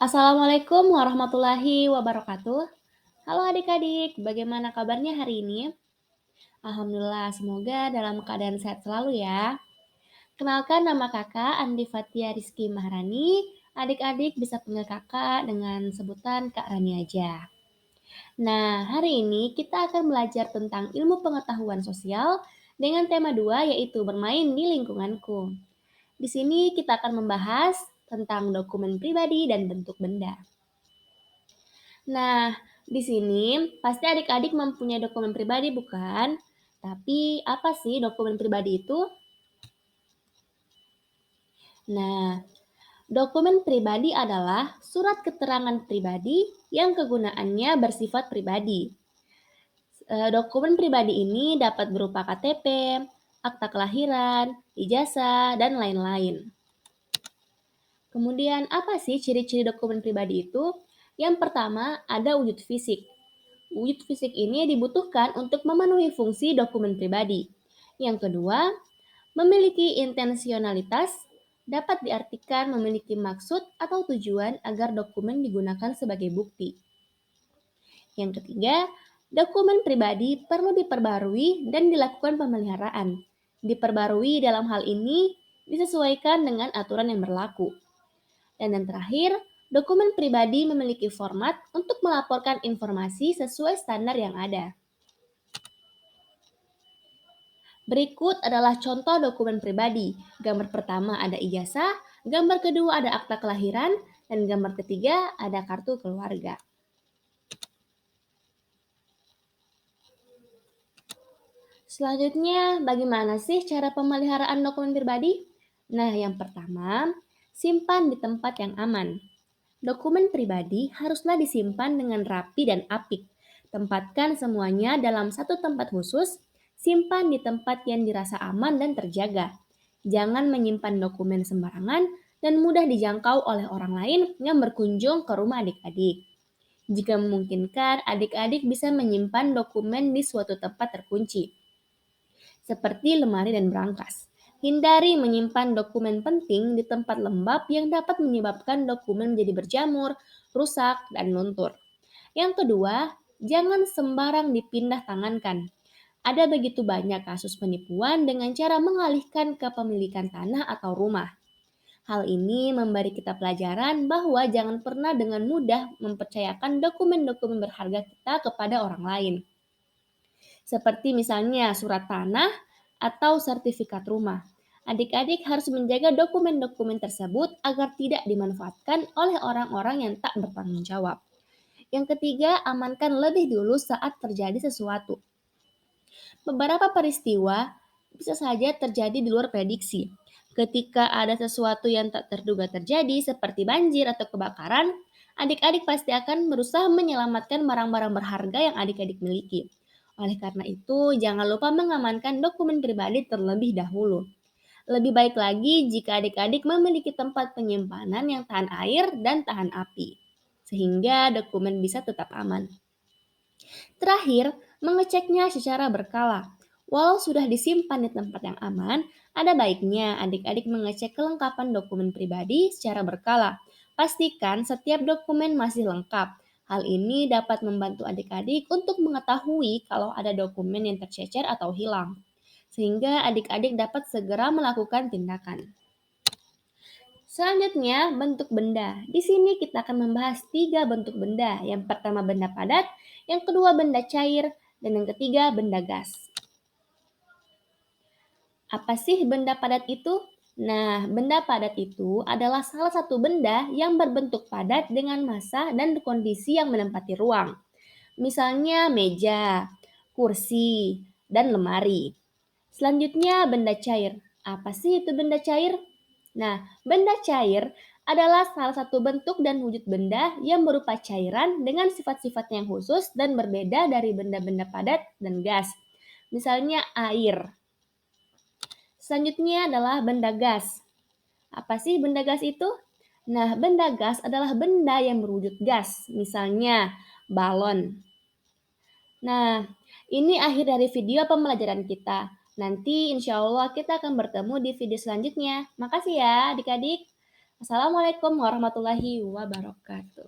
Assalamualaikum warahmatullahi wabarakatuh. Halo adik-adik, bagaimana kabarnya hari ini? Alhamdulillah, semoga dalam keadaan sehat selalu ya. Kenalkan nama kakak Andi Fatia Rizky Maharani. Adik-adik bisa panggil kakak dengan sebutan Kak Rani aja. Nah, hari ini kita akan belajar tentang ilmu pengetahuan sosial dengan tema 2 yaitu bermain di lingkunganku. Di sini kita akan membahas tentang dokumen pribadi dan bentuk benda. Nah, di sini pasti adik-adik mempunyai dokumen pribadi bukan? Tapi apa sih dokumen pribadi itu? Nah, dokumen pribadi adalah surat keterangan pribadi yang kegunaannya bersifat pribadi. Dokumen pribadi ini dapat berupa KTP, akta kelahiran, ijazah, dan lain-lain. Kemudian apa sih ciri-ciri dokumen pribadi itu? Yang pertama ada wujud fisik. Wujud fisik ini dibutuhkan untuk memenuhi fungsi dokumen pribadi. Yang kedua, memiliki intensionalitas dapat diartikan memiliki maksud atau tujuan agar dokumen digunakan sebagai bukti. Yang ketiga, dokumen pribadi perlu diperbarui dan dilakukan pemeliharaan. Diperbarui dalam hal ini disesuaikan dengan aturan yang berlaku. Dan yang terakhir, dokumen pribadi memiliki format untuk melaporkan informasi sesuai standar yang ada. Berikut adalah contoh dokumen pribadi. Gambar pertama ada ijazah, gambar kedua ada akta kelahiran, dan gambar ketiga ada kartu keluarga. Selanjutnya, bagaimana sih cara pemeliharaan dokumen pribadi? Nah, yang pertama, simpan di tempat yang aman. Dokumen pribadi haruslah disimpan dengan rapi dan apik. Tempatkan semuanya dalam satu tempat khusus, simpan di tempat yang dirasa aman dan terjaga. Jangan menyimpan dokumen sembarangan dan mudah dijangkau oleh orang lain yang berkunjung ke rumah adik-adik. Jika memungkinkan, adik-adik bisa menyimpan dokumen di suatu tempat terkunci, seperti lemari dan brankas. Hindari menyimpan dokumen penting di tempat lembab yang dapat menyebabkan dokumen menjadi berjamur, rusak, dan luntur. Yang kedua, jangan sembarang dipindah tangankan. Ada begitu banyak kasus penipuan dengan cara mengalihkan kepemilikan tanah atau rumah. Hal ini memberi kita pelajaran bahwa jangan pernah dengan mudah mempercayakan dokumen-dokumen berharga kita kepada orang lain. Seperti misalnya surat tanah atau sertifikat rumah. Adik-adik harus menjaga dokumen-dokumen tersebut agar tidak dimanfaatkan oleh orang-orang yang tak bertanggung jawab. Yang ketiga, amankan lebih dulu saat terjadi sesuatu. Beberapa peristiwa bisa saja terjadi di luar prediksi. Ketika ada sesuatu yang tak terduga terjadi seperti banjir atau kebakaran, adik-adik pasti akan berusaha menyelamatkan barang-barang berharga yang adik-adik miliki. Oleh karena itu, jangan lupa mengamankan dokumen pribadi terlebih dahulu. Lebih baik lagi jika adik-adik memiliki tempat penyimpanan yang tahan air dan tahan api, sehingga dokumen bisa tetap aman. Terakhir, mengeceknya secara berkala. Walau sudah disimpan di tempat yang aman, ada baiknya adik-adik mengecek kelengkapan dokumen pribadi secara berkala. Pastikan setiap dokumen masih lengkap. Hal ini dapat membantu adik-adik untuk mengetahui kalau ada dokumen yang tercecer atau hilang, sehingga adik-adik dapat segera melakukan tindakan. Selanjutnya, bentuk benda. Di sini kita akan membahas 3 bentuk benda. Yang pertama benda padat, yang kedua benda cair, dan yang ketiga benda gas. Apa sih benda padat itu? Nah, benda padat itu adalah salah satu benda yang berbentuk padat dengan massa dan kondisi yang menempati ruang. Misalnya meja, kursi, dan lemari. Selanjutnya benda cair. Apa sih itu benda cair? Nah, benda cair adalah salah satu bentuk dan wujud benda yang berupa cairan dengan sifat-sifat yang khusus dan berbeda dari benda-benda padat dan gas. Misalnya air. Selanjutnya adalah benda gas. Apa sih benda gas itu? Nah, benda gas adalah benda yang berwujud gas, misalnya balon. Nah, ini akhir dari video pembelajaran kita. Nanti insya Allah kita akan bertemu di video selanjutnya. Makasih ya adik-adik. Assalamualaikum warahmatullahi wabarakatuh.